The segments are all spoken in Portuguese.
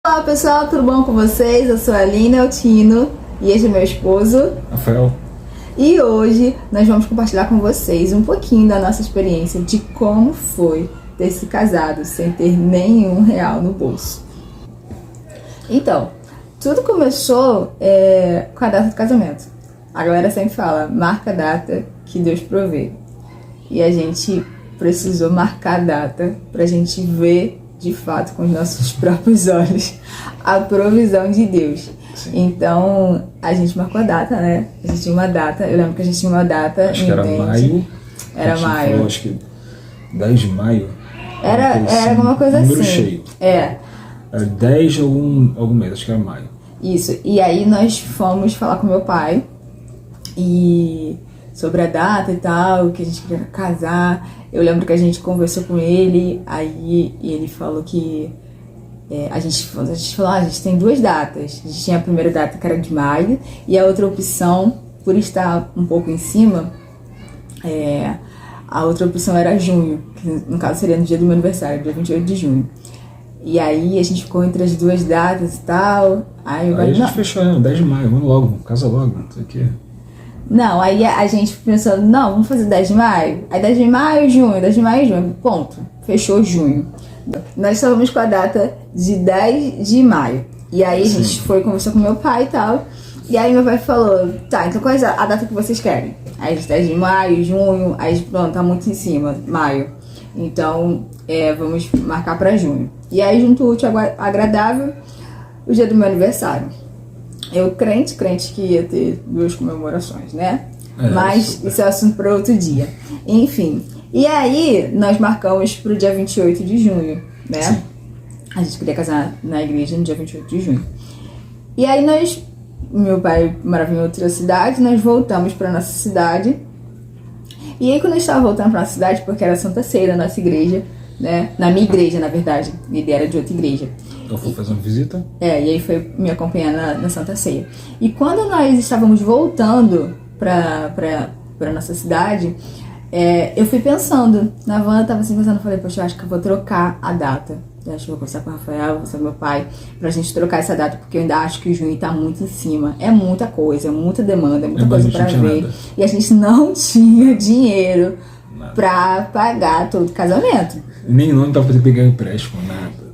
Olá pessoal, tudo bom com vocês? Eu sou a Aline Altino e este é meu esposo, Rafael. E hoje nós vamos compartilhar com vocês um pouquinho da nossa experiência de como foi ter se casado sem ter nenhum real no bolso. Então, tudo começou com a data do casamento. A galera sempre fala, marca a data que Deus provê. E a gente precisou marcar a data pra gente ver de fato com os nossos próprios olhos a provisão de Deus. Sim. Então a gente marcou a data, né? A gente tinha uma data, eu lembro que a gente tinha uma data. Acho que era maio. Era maio. Falou, acho que 10 de maio. Era alguma coisa número assim. Cheio. Era 10 de algum mês, acho que era maio. Isso. E aí nós fomos falar com meu pai e sobre a data e tal, que a gente queria casar. Eu lembro que a gente conversou com ele, aí ele falou que a gente falou, a gente tem duas datas. A gente tinha a primeira data que era de maio e a outra opção, por estar um pouco em cima, a outra opção era junho, que no caso seria no dia do meu aniversário, dia 28 de junho. E aí a gente ficou entre as duas datas e tal. Aí a gente fechou, 10 de maio, vamos logo, casa logo, não sei o quê. Não, aí a gente pensou, não, vamos fazer 10 de maio. Aí 10 de maio, junho, 10 de maio, junho. Ponto. Fechou junho. Nós estávamos com a data de 10 de maio. E aí a gente foi conversar com meu pai e tal. E aí meu pai falou, tá, então qual é a data que vocês querem? Aí 10 de maio, junho, aí pronto, tá muito em cima, maio. Então, vamos marcar pra junho. E aí junto o útil agradável, o dia do meu aniversário. Eu crente que ia ter duas comemorações, né? Mas isso é assunto para outro dia. Enfim. E aí, nós marcamos pro dia 28 de junho, né? Sim. A gente queria casar na igreja no dia 28 de junho. E aí meu pai morava em outra cidade, nós voltamos pra nossa cidade. E aí, quando eu estava voltando pra nossa cidade, porque era Santa Ceia, na nossa igreja, né? Na minha igreja, na verdade. Ele era de outra igreja. Eu fui fazer uma visita. E aí foi me acompanhar na Santa Ceia. E quando nós estávamos voltando pra nossa cidade, eu fui pensando, na van eu tava assim pensando, falei, poxa, eu acho que eu vou trocar a data. Eu acho que eu vou conversar com o Rafael, você meu pai, pra gente trocar essa data, porque eu ainda acho que o junho tá muito em cima. É muita coisa, é muita demanda, é muita coisa pra ver. Nada. E a gente não tinha dinheiro pra pagar todo o casamento. Nem não dava pra pegar empréstimo, nada.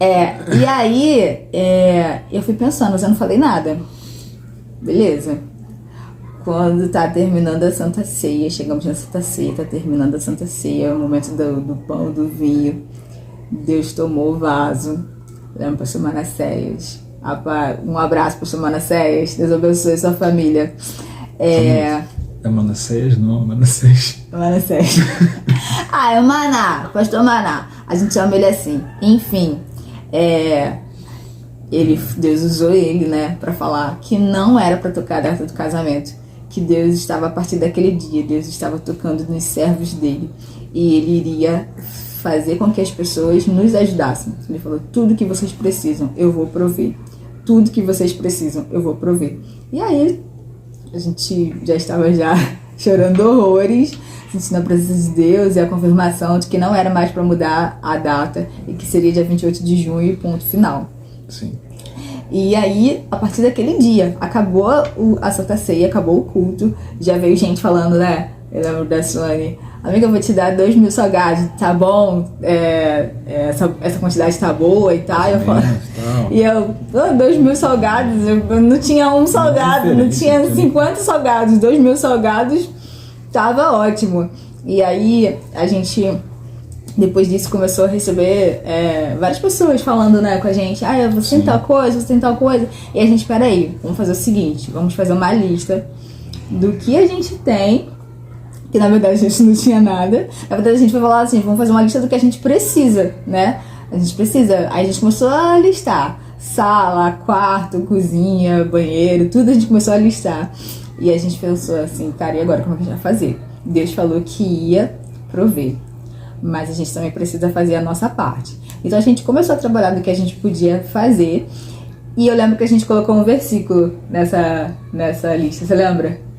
E aí, eu fui pensando, mas eu não falei nada. Beleza. Quando tá terminando a Santa Ceia, chegamos na Santa Ceia, tá terminando a Santa Ceia, o momento do pão, do vinho. Deus tomou o vaso. Lembra, pastor Manassés. Um abraço, pastor Manassés. Deus abençoe sua família. É Manassés? Não, Manassés. Manassés. É o Maná, pastor Maná. A gente chama ele assim. Enfim, Deus usou ele, né, pra falar que não era pra tocar a data do casamento. Que Deus estava, a partir daquele dia, Deus estava tocando nos servos dele. E ele iria fazer com que as pessoas nos ajudassem. Ele falou, tudo que vocês precisam, eu vou prover. Tudo que vocês precisam, eu vou prover. E aí, a gente já estava chorando horrores, sentindo a presença de Deus e a confirmação de que não era mais para mudar a data e que seria dia 28 de junho, ponto final. Sim. E aí, a partir daquele dia, acabou a Santa Ceia, acabou o culto, já veio gente falando, né? Eu lembro da Suane, amiga, eu vou te dar 2.000 salgados, tá bom? Essa quantidade tá boa e tal. E eu, 2.000 salgados, eu não tinha um salgado, não tinha 50 salgados, 2.000 salgados, tava ótimo. E aí, a gente, depois disso, começou a receber várias pessoas falando, né, com a gente, você tem tal coisa, você tem tal coisa. E a gente, peraí, vamos fazer o seguinte, vamos fazer uma lista do que a gente tem, que na verdade a gente não tinha nada. Na verdade a gente vai falar assim, vamos fazer uma lista do que a gente precisa, né? A gente precisa. Aí a gente começou a listar sala, quarto, cozinha, banheiro, tudo a gente começou a listar. E a gente pensou assim, cara, e agora como é que a gente vai fazer? Deus falou que ia prover, mas a gente também precisa fazer a nossa parte. Então a gente começou a trabalhar do que a gente podia fazer. E eu lembro que a gente colocou um versículo nessa lista, você lembra?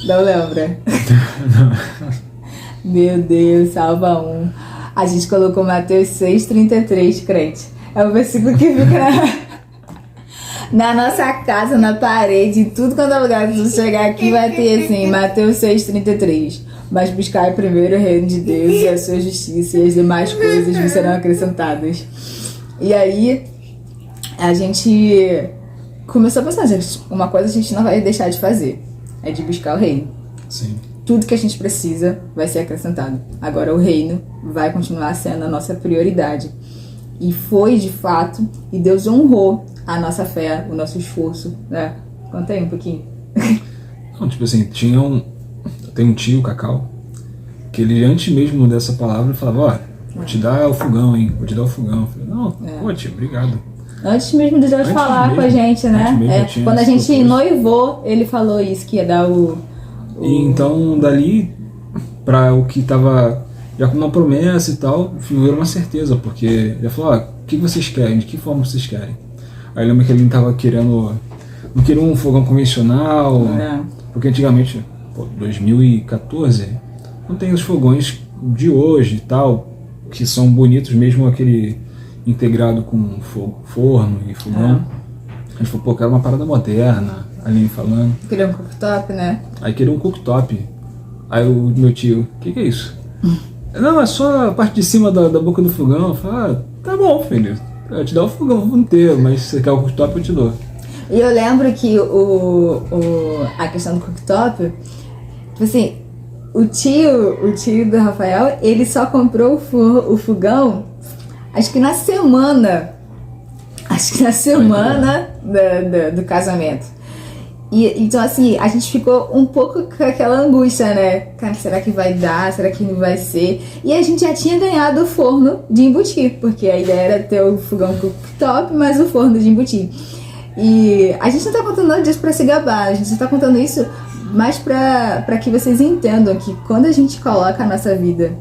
Não lembra? Meu Deus, salva um. A gente colocou Mateus 6,33, crente. É o versículo que fica na nossa casa, na parede, em tudo quanto é lugar. Se você chegar aqui, vai ter assim, Mateus 6,33. Mas buscar primeiro o reino de Deus e a sua justiça, e as demais coisas vos serão acrescentadas. E aí, a gente começou a pensar, gente, uma coisa a gente não vai deixar de fazer, é de buscar o reino. Sim. Tudo que a gente precisa vai ser acrescentado. Agora o reino vai continuar sendo a nossa prioridade. E foi de fato, e Deus honrou a nossa fé, o nosso esforço, né? Conta aí um pouquinho. Não, tipo assim, tem um tio, Cacau, que ele antes mesmo dessa palavra falava, ó, vou te dar o fogão, hein? Vou te dar o fogão. Eu falei, não, pô, tio, obrigado. Antes mesmo de Deus falar com a gente, né? Quando a gente noivou, ele falou isso, que ia dar o... E então, dali, para o que tava já com uma promessa e tal, virou uma certeza, porque ele falou, o que vocês querem? De que forma vocês querem? Aí lembra que ele tava querendo, não queria um fogão convencional, porque antigamente, 2014, não tem os fogões de hoje e tal, que são bonitos, mesmo aquele integrado com forno e fogão. A gente falou, quero uma parada moderna, ali falando. Queria um cooktop, né? Aí queria um cooktop. Aí o meu tio, o que é isso? Não, é só a parte de cima da boca do fogão. Eu falei, tá bom, filho, eu te dou o fogão inteiro, mas se você quer o cooktop, eu te dou. E eu lembro que a questão do cooktop, tipo assim, o tio do Rafael, ele só comprou o fogão, acho que na semana do casamento. E, então, assim, a gente ficou um pouco com aquela angústia, né? Cara, será que vai dar? Será que não vai ser? E a gente já tinha ganhado o forno de embutir, porque a ideia era ter o fogão cooktop, mas o forno de embutir. E a gente não tá contando nada disso pra se gabar, a gente só tá contando isso mais pra que vocês entendam que quando a gente coloca a nossa vida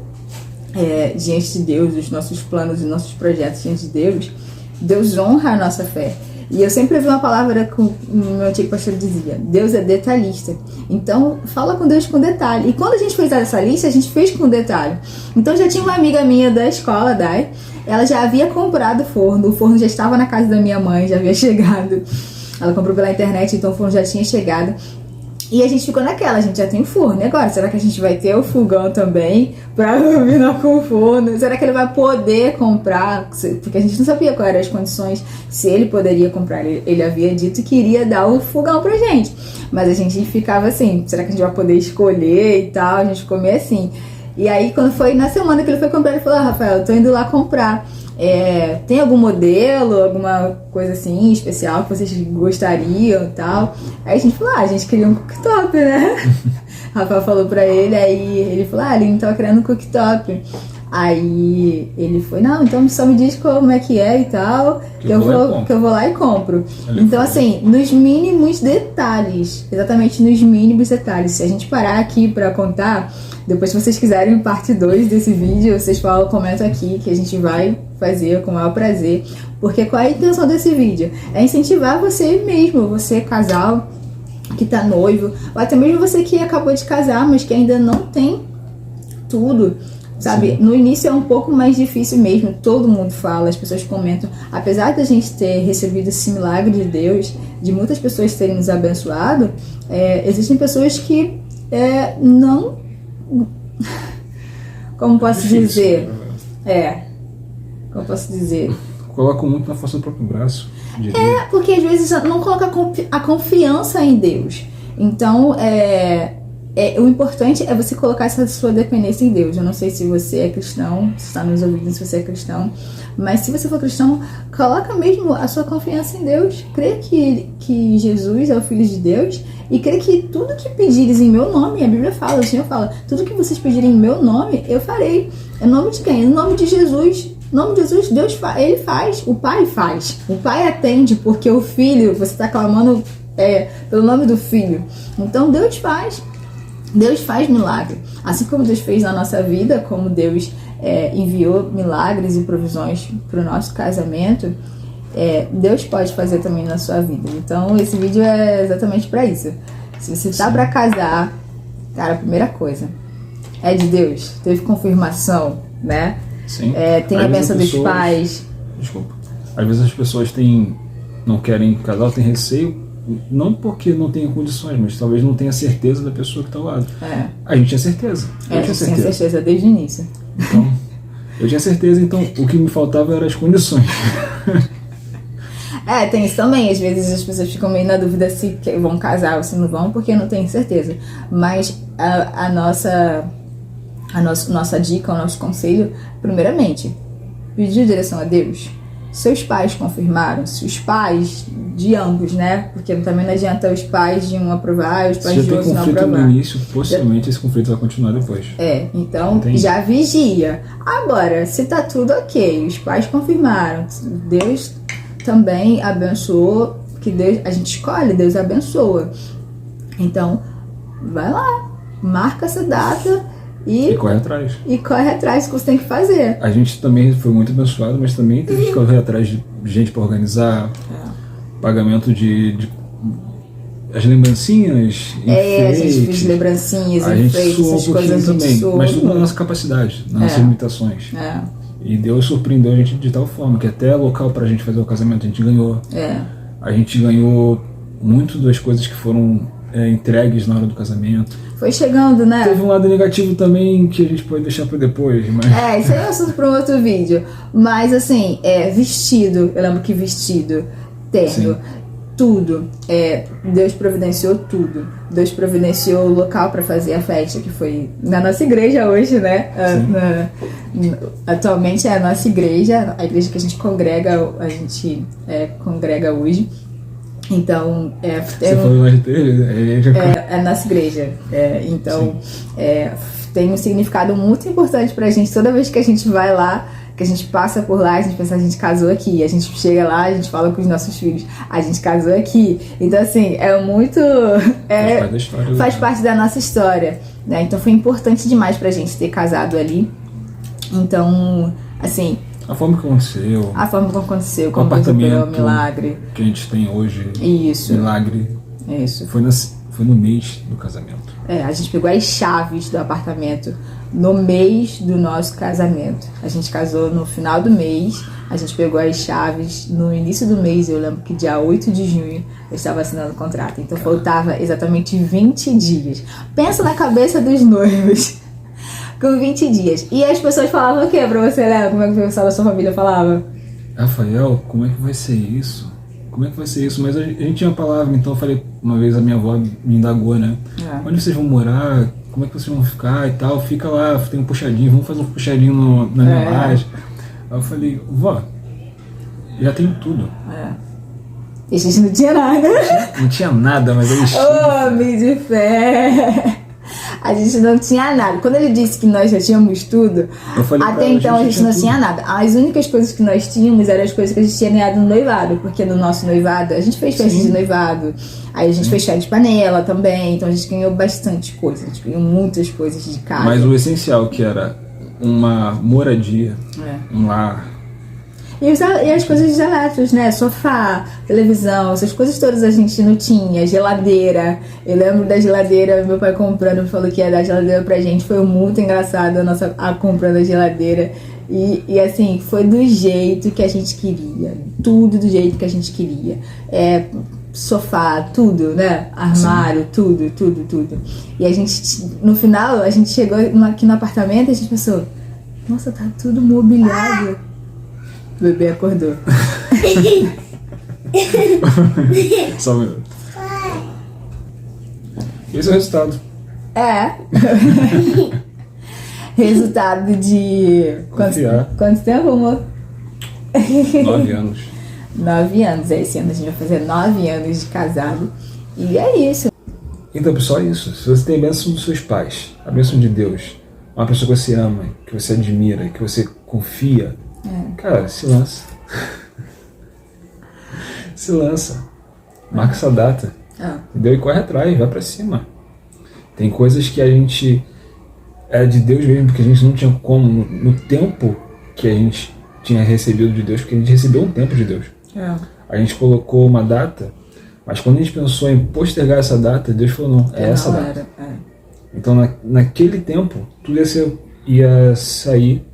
diante de Deus, os nossos planos e nossos projetos diante de Deus, Deus honra a nossa fé. E eu sempre vi uma palavra que o meu antigo pastor dizia, Deus é detalhista. Então, fala com Deus com detalhe. E quando a gente fez essa lista, a gente fez com detalhe. Então, já tinha uma amiga minha da escola, Dai, ela já havia comprado o forno já estava na casa da minha mãe, já havia chegado. Ela comprou pela internet, então o forno já tinha chegado. E a gente ficou naquela, a gente já tem o forno. E agora, será que a gente vai ter o fogão também pra combinar com o forno? Será que ele vai poder comprar? Porque a gente não sabia quais eram as condições, se ele poderia comprar. Ele havia dito que iria dar o fogão pra gente. Mas a gente ficava assim, será que a gente vai poder escolher e tal? A gente ficou meio assim. E aí, quando foi na semana que ele foi comprar, ele falou, Rafael, eu tô indo lá comprar. Tem algum modelo, alguma coisa assim especial que vocês gostariam e tal? Aí a gente falou, a gente queria um cooktop, né? Rafael falou pra ele, aí ele falou, ele não tava querendo um cooktop. Aí ele foi, não, então só me diz como é que é e tal, que eu vou lá e compro. Então, assim, nos mínimos detalhes, exatamente nos mínimos detalhes, se a gente parar aqui pra contar, depois se vocês quiserem parte 2 desse vídeo, vocês comentam aqui que a gente vai fazer com o maior prazer. Porque qual é a intenção desse vídeo? É incentivar você mesmo, você casal que tá noivo, ou até mesmo você que acabou de casar, mas que ainda não tem tudo, sabe? Sim. No início é um pouco mais difícil mesmo, todo mundo fala, as pessoas comentam. Apesar da gente ter recebido esse milagre de Deus, de muitas pessoas terem nos abençoado, existem pessoas que não... Como posso dizer? Como posso dizer? Colocam muito na força do próprio braço. Porque às vezes não coloca a confiança em Deus. Então, o importante é você colocar essa sua dependência em Deus. Eu não sei se você é cristão, se está nos ouvindo, se você é cristão, mas se você for cristão, coloca mesmo a sua confiança em Deus. Crê que Jesus é o Filho de Deus e crê que tudo que pedires em meu nome, a Bíblia fala, o Senhor fala, tudo que vocês pedirem em meu nome, eu farei. Em nome de quem? Em nome de Jesus. Em nome de Jesus, Deus faz, Ele faz, o Pai faz. O Pai atende, porque o Filho, você está clamando pelo nome do Filho. Então Deus faz. Deus faz milagre. Assim como Deus fez na nossa vida, como Deus enviou milagres e provisões para o nosso casamento, Deus pode fazer também na sua vida. Então esse vídeo é exatamente para isso. Se você está para casar, cara, a primeira coisa é de Deus. Teve confirmação, né? Sim. Tem a bênção dos pais. Desculpa. Às vezes as pessoas não querem casar, têm receio, não porque não tenham condições, mas talvez não tenha certeza da pessoa que está ao lado. A gente tinha certeza. Eu tinha certeza desde o início. Então, eu tinha certeza, então o que me faltava eram as condições. Tem isso também. Às vezes as pessoas ficam meio na dúvida se vão casar ou se não vão, porque não tem certeza. Mas a nossa dica, o nosso conselho, primeiramente, pedir direção a Deus. Seus pais confirmaram, se os pais de ambos, né? Porque também não adianta os pais de um aprovar e os pais de outro não aprovar. Se já tem conflito no início, possivelmente esse conflito vai continuar depois. Então Entendi. Já vigia. Agora, se tá tudo ok, os pais confirmaram, Deus também abençoou, que Deus, a gente escolhe, Deus abençoa. Então, vai lá, marca essa data e corre atrás. E corre atrás do que você tem que fazer. A gente também foi muito abençoado, mas também teve que correr atrás de gente para organizar pagamento de as lembrancinhas, enfeites. A gente fez lembrancinhas, enfeites, essas coisas também, mas tudo na nossa capacidade, nas nossas limitações. E Deus surpreendeu a gente de tal forma que até local pra gente fazer o casamento a gente ganhou. A gente ganhou muito das coisas que foram entregues na hora do casamento. Foi chegando, né? Teve um lado negativo também que a gente pode deixar pra depois. Mas... isso aí é um assunto pra um outro vídeo. Mas assim, vestido, eu lembro que vestido, terno, tudo. Deus providenciou tudo. Deus providenciou o local pra fazer a festa, que foi na nossa igreja hoje, né? Atualmente é a nossa igreja, a igreja que a gente congrega hoje. Então, você falou mais dele? É a nossa igreja. Então, tem um significado muito importante pra gente. Toda vez que a gente vai lá, que a gente passa por lá, a gente pensa, a gente casou aqui. A gente chega lá, a gente fala com os nossos filhos, a gente casou aqui. Então, assim, muito... faz parte da nossa história, né? Então, foi importante demais pra gente ter casado ali. Então, assim... A forma que aconteceu, como Deus operou o milagre. Que a gente tem hoje. Isso. Milagre. Isso. Foi no mês do casamento. A gente pegou as chaves do apartamento no mês do nosso casamento. A gente casou no final do mês, a gente pegou as chaves no início do mês, eu lembro que dia 8 de junho eu estava assinando o contrato. Então faltava exatamente 20 dias. Pensa na cabeça dos noivos. Com 20 dias. E as pessoas falavam o que pra você, Léo? Como é que o pessoal da sua família falava? Rafael, como é que vai ser isso? Mas a gente tinha uma palavra, então eu falei, uma vez a minha avó me indagou, né? Onde vocês vão morar? Como é que vocês vão ficar e tal? Fica lá, tem um puxadinho, vamos fazer um puxadinho na minha laje. Aí eu falei, vó, já tenho tudo. E a gente não tinha nada. Não tinha nada, mas eles tinham. Homem de fé! A gente não tinha nada. Quando ele disse que nós já tínhamos tudo, até então a gente não tinha nada. As únicas coisas que nós tínhamos eram as coisas que a gente tinha ganhado no noivado. Porque no nosso noivado, a gente fez festa de noivado. Aí a gente fez chá de panela também. Então a gente ganhou bastante coisa. A gente ganhou muitas coisas de casa. Mas o essencial, que era uma moradia, um lar. E as coisas de elétricos, né? Sofá, televisão, essas coisas todas a gente não tinha. Geladeira. Eu lembro da geladeira, meu pai comprando, falou que ia dar geladeira pra gente. Foi muito engraçado a compra da geladeira. E assim, foi do jeito que a gente queria. Tudo do jeito que a gente queria. Sofá, tudo, né? Armário, tudo. E a gente, no final, a gente chegou aqui no apartamento e a gente pensou, nossa, tá tudo mobiliado. O bebê acordou. Só um minuto. Esse é o resultado. Resultado de... Quanto tempo, amor? 9 anos. 9 anos. Esse ano a gente vai fazer 9 anos de casado. E é isso. Então, pessoal, é isso. Se você tem a bênção dos seus pais, a bênção de Deus, uma pessoa que você ama, que você admira, que você confia, cara, se lança. Se lança. Marca essa data. Entendeu? E corre atrás, vai pra cima. Tem coisas que a gente... É de Deus mesmo, porque a gente não tinha como, no tempo que a gente tinha recebido de Deus, porque a gente recebeu um tempo de Deus. A gente colocou uma data, mas quando a gente pensou em postergar essa data, Deus falou, não, é essa data. Então naquele tempo, tudo ia sair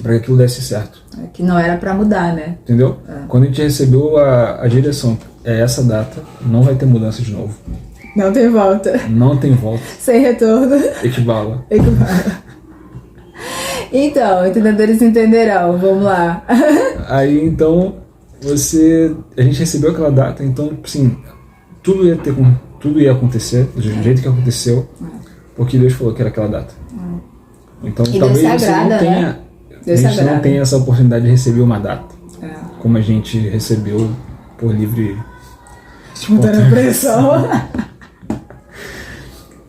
para que aquilo desse certo. Que não era pra mudar, né? Entendeu? Quando a gente recebeu a direção, é essa data, não vai ter mudança de novo. Não tem volta. Não tem volta. Sem retorno. Equibala. Então, entendedores entenderão. Vamos lá. Aí, então, a gente recebeu aquela data, então, assim, tudo ia acontecer do jeito que aconteceu, porque Deus falou que era aquela data. Então, E talvez Deus se você agrada, não tenha, né? a gente não tenha essa oportunidade de receber uma data, como a gente recebeu por livre Espontânea pressão.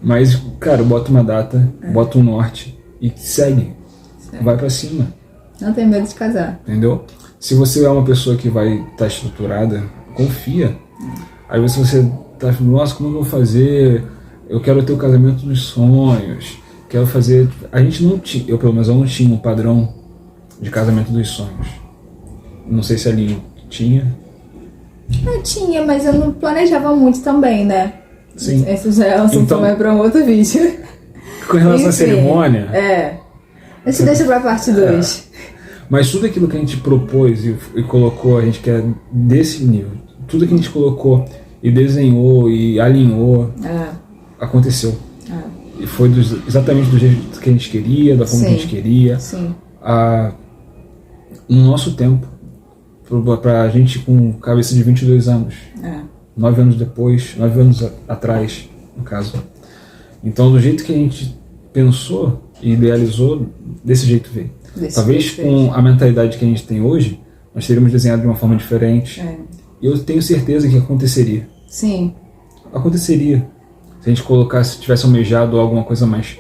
Mas, cara, bota uma data, bota um norte e segue. Vai pra cima. Não tem medo de casar. Entendeu? Se você é uma pessoa que vai estar estruturada, confia. Aí você tá falando, nossa, como eu vou fazer? Eu quero ter o casamento dos sonhos. Quero fazer... A gente não tinha, eu pelo menos eu não tinha um padrão de casamento dos sonhos. Não sei se a Aline tinha. Eu tinha, mas eu não planejava muito também, né? Sim. Esse já é um assunto Então, também pra um outro vídeo. Com relação à Enfim, cerimônia... A gente deixa pra parte 2. Mas tudo aquilo que a gente propôs e colocou, a gente quer desse nível. Tudo que a gente colocou e desenhou e alinhou, aconteceu. E foi exatamente do jeito que a gente queria, da forma que a gente queria. Sim. No nosso tempo. Pra gente com cabeça de 22 anos. 9 anos depois, 9 anos atrás, no caso. Então, do jeito que a gente pensou e idealizou, desse jeito veio. Talvez com a mentalidade que a gente tem hoje, nós teríamos desenhado de uma forma diferente. E eu tenho certeza que aconteceria. Sim. Aconteceria. Se a gente tivesse almejado alguma coisa mais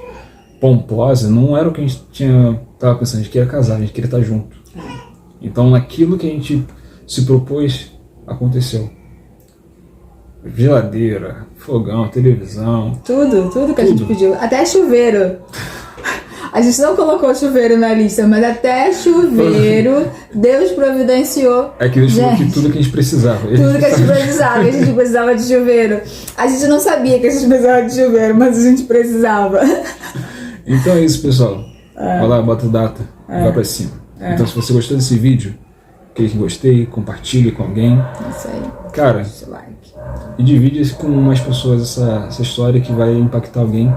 pomposa, não era o que a gente estava pensando. A gente queria casar, a gente queria estar junto. Então, naquilo que a gente se propôs, aconteceu. Geladeira, fogão, televisão. Tudo que a gente pediu. Até chuveiro. A gente não colocou chuveiro na lista, mas até chuveiro Deus providenciou. É que Deus falou que tudo que a gente precisava. Tudo que a gente precisava, a gente precisava de chuveiro. A gente não sabia que a gente precisava de chuveiro, mas a gente precisava. Então é isso, pessoal. Vai lá, bota a data, vai pra cima. Então, se você gostou desse vídeo, clique em gostei, compartilhe com alguém. Isso aí. Cara, e divide com mais pessoas essa história que vai impactar alguém,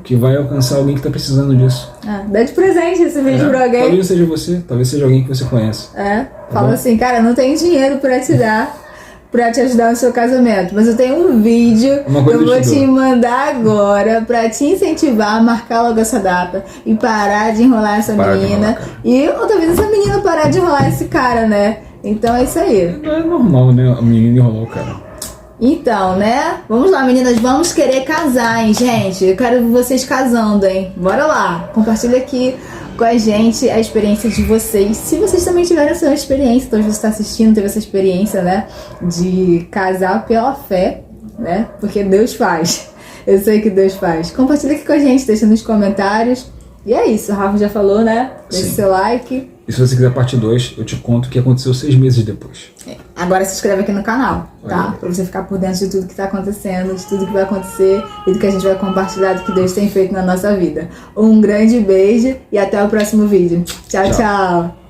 que vai alcançar alguém que está precisando disso. Dá de presente esse vídeo pra alguém. Talvez não seja você, talvez seja alguém que você conhece. Fala assim, cara, não tenho dinheiro pra te dar, pra te ajudar no seu casamento, mas eu tenho um vídeo que eu vou te mandar agora pra te incentivar a marcar logo essa data e parar de enrolar essa menina. Ou talvez essa menina parar de enrolar esse cara, né? Então é isso aí. Não é normal, né? A menina enrolou o cara. Então, né? Vamos lá, meninas, vamos querer casar, hein, gente? Eu quero vocês casando, hein? Bora lá! Compartilha aqui com a gente a experiência de vocês. Se vocês também tiveram essa experiência, então você está assistindo, teve essa experiência, né? De casar pela fé, né? Porque Deus faz. Eu sei que Deus faz. Compartilha aqui com a gente, deixa nos comentários. E é isso, o Rafa já falou, né? Deixa seu like. E se você quiser a parte 2, eu te conto o que aconteceu 6 meses depois. Agora se inscreve aqui no canal, tá? Pra você ficar por dentro de tudo que tá acontecendo, de tudo que vai acontecer e do que a gente vai compartilhar, do que Deus tem feito na nossa vida. Um grande beijo e até o próximo vídeo. Tchau, tchau.